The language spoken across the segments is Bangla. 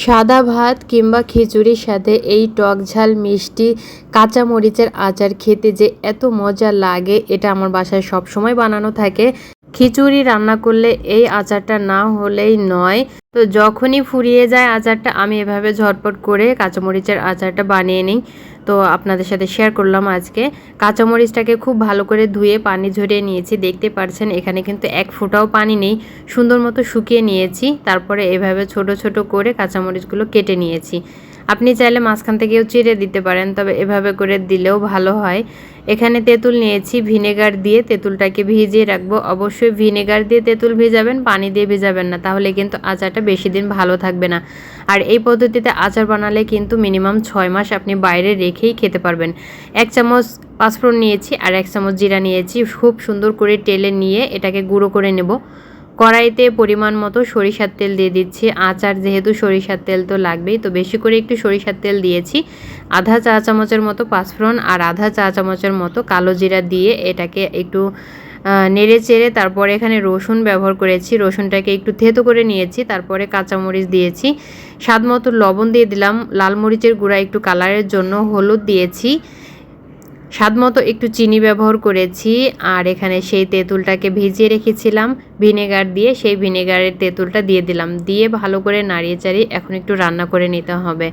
সাদা ভাত কিংবা খিচুড়ির সাথে এই টক ঝাল মিষ্টি কাঁচা মরিচের আচার খেতে যে এত মজা লাগে, এটা আমার বাসায় সব সময় বানানো থাকে। খিচুড়ি রান্না করলে এই আচারটা না হলেই নয়। তো যখনই ফুরিয়ে যায় আচারটা, আমি এভাবে ঝটপট করে কাঁচামরিচের আচারটা বানিয়ে নিই। তো আপনাদের সাথে শেয়ার করলাম আজকে। কাঁচামরিচটাকে খুব ভালো করে ধুয়ে পানি ঝরিয়ে নিয়েছি। দেখতে পাচ্ছেন এখানে কিন্তু এক ফোঁটাও পানি নেই, সুন্দর মতো শুকিয়ে নিয়েছি। তারপরে এভাবে ছোট ছোট করে কাঁচামরিচগুলো কেটে নিয়েছি। আপনি চাইলে মাঝখান থেকেও চিড়ে দিতে পারেন, তবে এভাবে করে দিলেও ভালো হয়। এখানে তেঁতুল নিয়েছি, ভিনেগার দিয়ে তেঁতুলটাকে ভিজিয়ে রাখবো। অবশ্যই ভিনেগার দিয়ে তেঁতুল ভিজাবেন, পানি দিয়ে ভিজাবেন না, তাহলে কিন্তু আচারটা বেশি দিন ভালো থাকবে না। আর এই পদ্ধতিতে আচার বানালে কিন্তু মিনিমাম 6 মাস আপনি বাইরে রেখেই খেতে পারবেন। 1 চামচ পাঁচফোড়ন নিয়েছি আর 1 চামচ জিরা নিয়েছি। খুব সুন্দর করে টেলে নিয়ে এটাকে গুঁড়ো করে নেব। কড়াইতে পরিমাণ মতো সরিষার তেল দিয়ে দিচ্ছি। আচার যেহেতু সরিষার তেল তো লাগবেই, তো বেশি করে একটু সরিষার তেল দিয়েছি। আধা চা চামচের মতো পাঁচফোড়ন আর আধা চা চামচের মতো কালো জিরা দিয়ে এটাকে একটু নেড়ে চেড়ে তারপরে এখানে রসুন ব্যবহার করেছি। রসুনটাকে একটু থেতো করে নিয়েছি। তারপরে কাঁচামরিচ দিয়েছি, স্বাদ মতো লবণ দিয়ে দিলাম, লাল মরিচের গুঁড়া একটু কালারের জন্য, হলুদ দিয়েছি, স্বাদ মতো একটু চিনি ব্যবহার করেছি। আর এখানে সেই তেঁতুলটাকে ভিজিয়ে রেখেছিলাম ভিনেগার দিয়ে, সেই ভিনেগারের তেঁতুলটা দিয়ে দিলাম। দিয়ে ভালো করে নাড়িয়ে চাড়িয়ে এখন একটু রান্না করে নিতে হবে।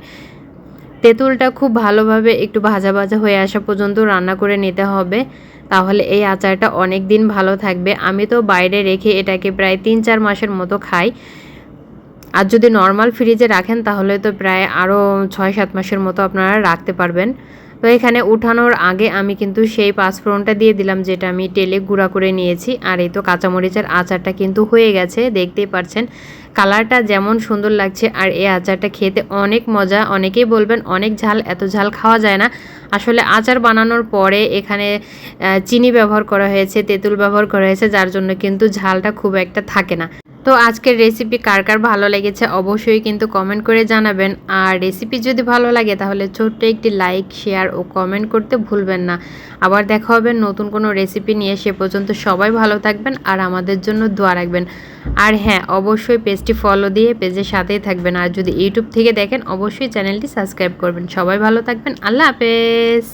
তেঁতুলটা খুব ভালোভাবে একটু ভাজা ভাজা হয়ে আসা পর্যন্ত রান্না করে নিতে হবে, তাহলে এই আচারটা অনেক দিন ভালো থাকবে। আমি তো বাইরে রেখে এটাকে প্রায় 3-4 মাসের মতো খাই। আর যদি নর্মাল ফ্রিজে রাখেন তাহলে তো প্রায় আরও 6-7 মাসের মতো আপনারা রাখতে পারবেন। তো এখানে উঠানোর আগে আমি কিন্তু সেই পাঁচফোড়নটা দিয়ে দিলাম, যেটা আমি তেলে গুঁড়া করে নিয়েছি। আর এই তো কাঁচামরিচের আচারটা কিন্তু হয়ে গেছে, দেখতেই পাচ্ছেন কালারটা যেমন সুন্দর লাগছে। আর এই আচারটা খেতে অনেক মজা। অনেকেই বলবেন অনেক ঝাল, এত ঝাল খাওয়া যায় না। আসলে আচার বানানোর পরে এখানে চিনি ব্যবহার করা হয়েছে, তেঁতুল ব্যবহার করা হয়েছে, যার জন্য কিন্তু ঝালটা খুব একটা থাকে না। তো আজকের রেসিপি কার কার ভালো লেগেছে অবশ্যই কিন্তু কমেন্ট করে জানাবেন। আর রেসিপি যদি ভালো লাগে তাহলে ছোট্ট একটি লাইক, শেয়ার ও কমেন্ট করতে ভুলবেন না। আবার দেখা হবে নতুন কোনো রেসিপি নিয়ে। সে পর্যন্ত সবাই ভালো থাকবেন আর আমাদের জন্য দোয়া রাখবেন। আর হ্যাঁ, অবশ্যই পেজটি ফলো দিয়ে পেজের সাথেই থাকবেন। আর যদি ইউটিউব থেকে দেখেন অবশ্যই চ্যানেলটি সাবস্ক্রাইব করবেন। সবাই ভালো থাকবেন। আল্লাহ হাফেজ।